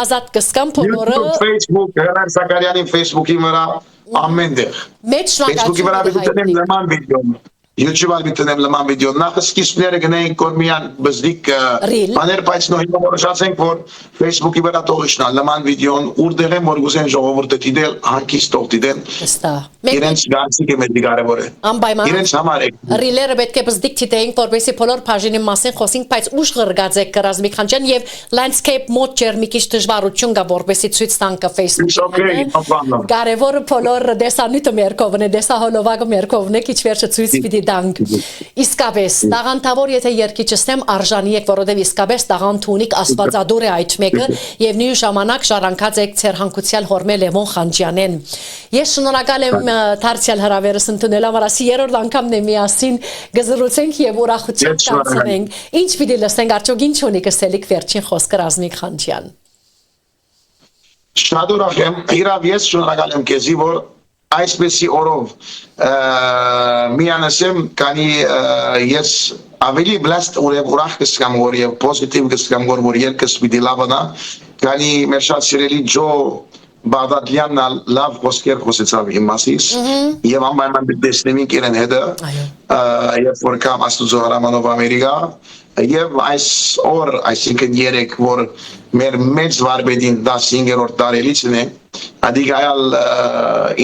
ազատ կսկամ բոլորը Facebook, Հրանտ Սակարյանի Facebook-ի վրա ամենտեղ։ Facebook-ի վրա դիտեմ նման վիդեո։ YouTube-ալ դիտեմ նման վիդեո։ Նախ սկիզբները գնային կորմիան բզդիկ բաներ, բայց նույնիսկ որոշացենք որ Facebook-ի վրա թողնալ նման վիդեոն ուրդեղ եմ որ գուզեն ժողովուրդը դիտել, հանկիստ թող դիտեն։ Իրենց գանցիկը մեծ կարևոր է։ Անպայման։ Իրենց համար է։ Ռիլերը պետք է բզդիկ դիտեինք, որպեսզի բոլոր բաժինի մասին խոսենք, բայց ուշ ղրգած Ռազմիկ Խանջյան եւ landscape մոտ ջեր մի քիչ դժվարություն կա, որպեսզի ցույց տանք Facebook-ին։ Կարևորը բոլոր դեսանյութը մեր կողմն է, դեսահոլովակը մեր կողմն է, քիչ վերջը ցույց պիտի տանք։ Իսկապես, տաղանդավոր եթե երկիչստեմ արժանի եք, որովհետեւ իսկապես տաղանդ ունիք աստվածադուր է այդ մեկը եւ նույն ժամանակ շարանկած եք ծեր հանկուցյալ հորմե Լևոն Խանջյանեն։ Ես շնորհակալ եմ դարձյալ հրավերս ընդունել համար, ասի երրորդ անգամն է միասին գզրուցենք եւ ուրախություն կանցնենք։ Ինչ պիտի լսենք, արդյոք ինչ ունի կսելիք վերջին խոսքը Ռազմիկ Խանջյան։ Շատ ուրախ եմ, իրավ ես շնորհակալ եմ քեզի, որ այսպեսի օրով միանասեմ, քանի ես ավելի բլաստ ուրախ կսկամ որ եւ պոզիտիվ կսկամ որ երկս պիտի լավանա, քանի մեր շատ սիրելի Ջո Բաղդադյանն լավ խոսքեր խոսեցավ իմ մասից եւ անպայման դեսնեմինք իրեն հետը երբ որ կամ Աստուծո հրամանով Ամերիկա եւ այս օր այսինքն երեք որ մեր մեծ վարպետին 15-րդ տարելիցն է Ադիգայալ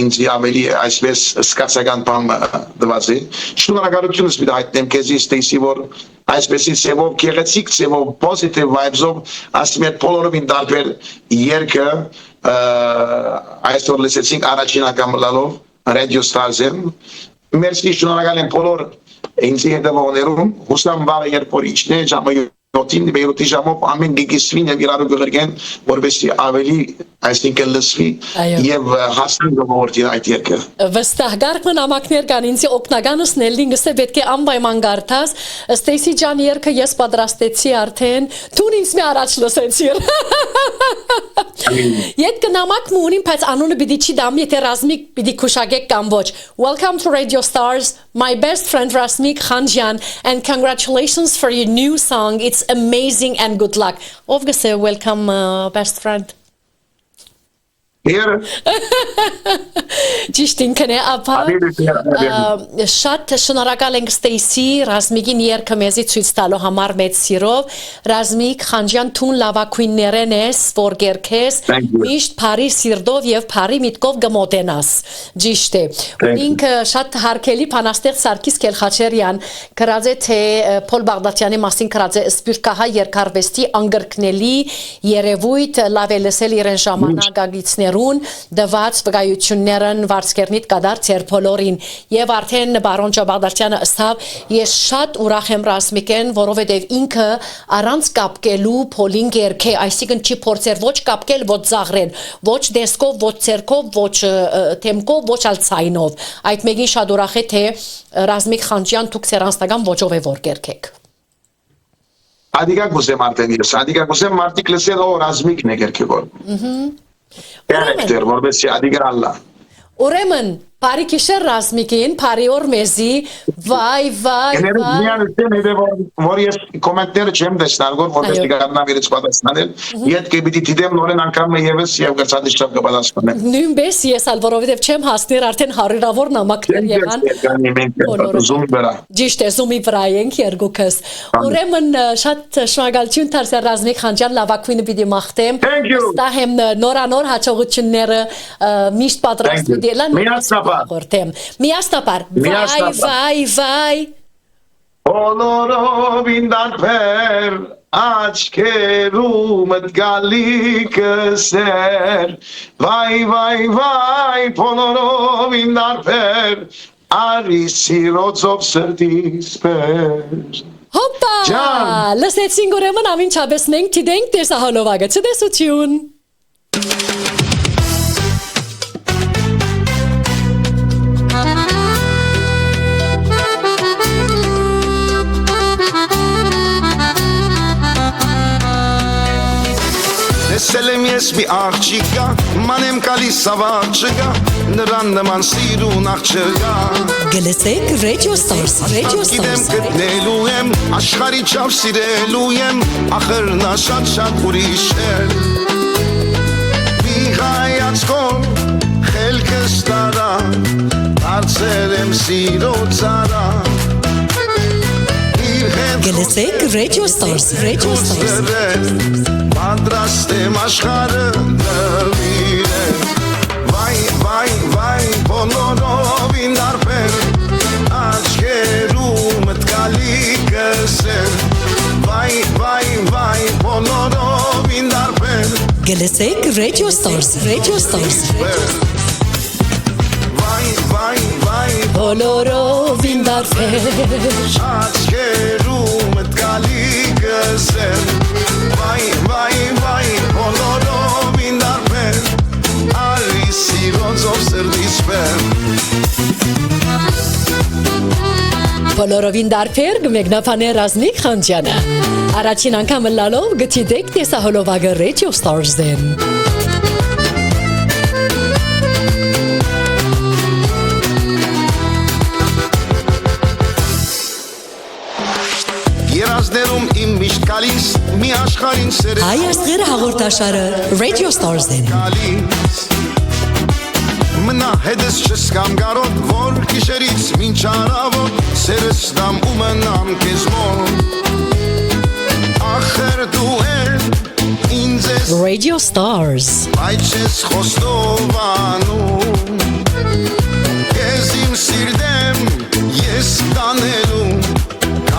ինձ ավելի այսպես սկացական բան դված է շնորհակալություն սպիտա հայտնեմ քեզի ստեյսի որ այսպեսի ծևով գեղեցիկ ծևով positive vibes-ով ասմետ բոլորովին դարբեր երկը այսօր լսեցինք առաջին անգամ լալով Radio Stars-ին մերսի շնորհակալ եմ բոլոր ինձ հետևողներում հուսամ վաղը երբ որ իջնե ժամը 7-ին բերոտի ժամով ամեն գիգիսվին եւ իրարու գղրգեն որովհետեւ ավելի այսինքն լսվի եւ հասնի ժողովրդի այդ երկը վստահ գարկման ամակներ կան ինձ օգնականս նելինգս է պետք է անպայման գարտաս Ստեյսի ջան երկը ես պատրաստեցի արդեն դու ինձ մի առաջ լսեցիր Ետ կնամակ մունին բայց անունը պիտի չի դամ եթե Ռազմիկ պիտի քուշագեք կամ ոչ Welcome to Radio Stars my best friend Rasmik Khanjan and congratulations for your new song it's amazing and good luck. Obviously, welcome, best friend. Here. Ճիշտ ինքն է, ապա շատ շնորհակալ ենք Ստեյսի Ռազմիկին երկը մեզի ցույց տալու համար մեծ սիրով Ռազմիկ Խանջյան թուն լավակույններեն ես որ գերքես միշտ բարի սիրտով եւ բարի միտքով գմոտենաս ճիշտ է ինքը շատ հարգելի բանաստեղծ Սարգիս Քելխաչերյան գրած է թե Փոլ Բաղդադյանի մասին գրած է սպիրկահա երկարվեստի անգրկնելի երևույթ լավ է լսել իրեն ժամանակագիցներ դված վկայություններն վարձկերնիտ կդար ծեր բոլորին եւ արդեն բարոն Ջաբադարյանը ըստավ ես շատ ուրախ եմ Ռազմիկեն որովհետեւ ինքը առանց կապկելու փոլին գերքե այսինքն չի փորձեր ոչ կապկել ոչ զաղրել ոչ դեսկով ոչ ցերկով ոչ թեմկով ոչ ալցայնով այդ մեկին շատ ուրախ է թե Ռազմիկ Խանջյան դուք սերանստական ոճով է որ գերքեք Ադիգա գուսեմ արդեն ես ադիգա գուսեմ մարտիկ լսել օ Ռազմիկն է գերքեգոր Character, որովհետեւ ադիգա Ուրեմն, Բարի գիշեր Ռազմիկին, բարի օր մեզի, վայ, Միանություն է որ ես կոմենտները չեմ տեսնել, որպես դիգարնամ իրենց պատասխանել, իդ կեպիտի դիտեմ նորեն անգամ եւս եւ գծադիշտով կպատասխանեմ։ Նույնպես ես ալ որովհետեւ չեմ հասներ արդեն հարյուրավոր նամակներ եղան։ Զումի վրա։ Ճիշտ է, զումի վրա ենք երկուքս։ Ուրեմն շատ շնորհակալություն Թարսիա Ռազմիկ Խանջյան լավագույնը պիտի մաղթեմ։ Ստահ եմ նորանոր հաջողությունները միշտ պատրաստ պիտի լան։ Միաստապար, վայ Բոլորով ինդարբեր աչքերում ըտ գալիքս էր վայ բոլորով ինդարբեր արի սիրոցով սրտիս պեր Հոպա, լսեցինք ուրեմն ամենչապես մենք թիդենք տեսահոլովագը, ցտեսություն Տեսել եմ ես մի աղջիկա, մանեմ կալիս ավաղ չգա, նրան նման սիրուն աղ չգա Գլսեք Radio Stars, Radio Գիտեմ Stars գտնելու եմ, աշխարի չավ սիրելու եմ, ախր նա շատ ուրիշ էր Մի հայացքով խելքս տարա, դարձել եմ սիրո ծառա Գլսեք Radio Stars, Radio Stars Պատրաստ եմ աշխարը նվիրել Վայ, բոլորով ինդարբեր Աչքերում ըտ գալիքս էր Վայ, բոլորով ինդարբեր Գլսեք Radio Stars, Radio Stars Վայ, բոլորով ինդարբեր Աչքերում ըտ գալիքս էր Վայ, բոլորով ինդարբեր Արի սիրոցով սրտիս պեր Բոլորով ինդարբեր գմեգնապան է Ռազմիկ Խանջյանը Առաջին անգամ լալով գտիդեք տեսահոլովագը Radio Stars-ն Երազներում իմ միշտ գալիս մի աշխարհին սեր Հայ աստղերը հաղորդաշարը Radio Stars-ն գալիս Մնա հետս չսկամ գարոտ որ գիշերից մինչ առավոտ սերս դամ ու մնամ քեզ մոտ Ախր դու էլ ինձ ես Radio Stars Բայց ես խոստովանում Քեզ իմ սիրտեմ ես տանելու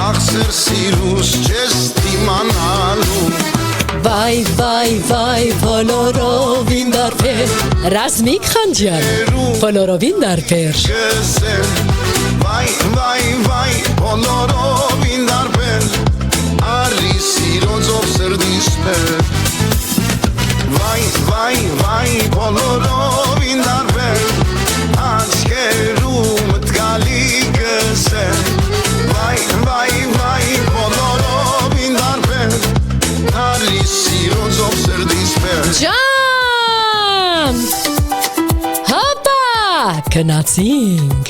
Ախսեր սիրուս չես դիմանալու Վայ, բոլորով ինդարբեր Ռազմիկ Խանջյան, բոլորով ինդարբեր Վայ, բոլորով ինդարբեր Արի սիրոցով սրդիս պեր Վայ, բոլորով ինդարբեր Աչքերում ըտ գալիքս էր Վայ, բոլորով ինդարբեր Արի սիրոցով սրդիս պեր Ջան, հապա, կնացինք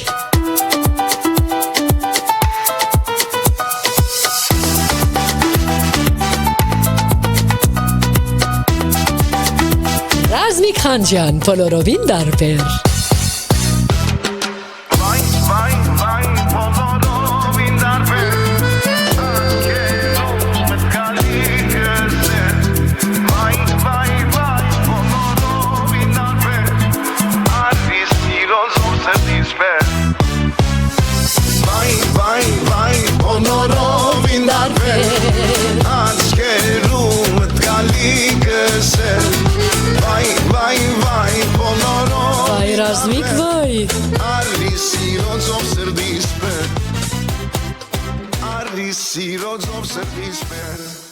Ռազմիկ Խանջյան, բոլորով ինդարբեր Բոլորով ինդարբեր Աչքերում ըտ գալիքս էր Վայ, բոլորով Վայ, Ռազմիկ, վայ Արի սիրոցով սրդիս պեր Արի սիրոցով սրդիս պեր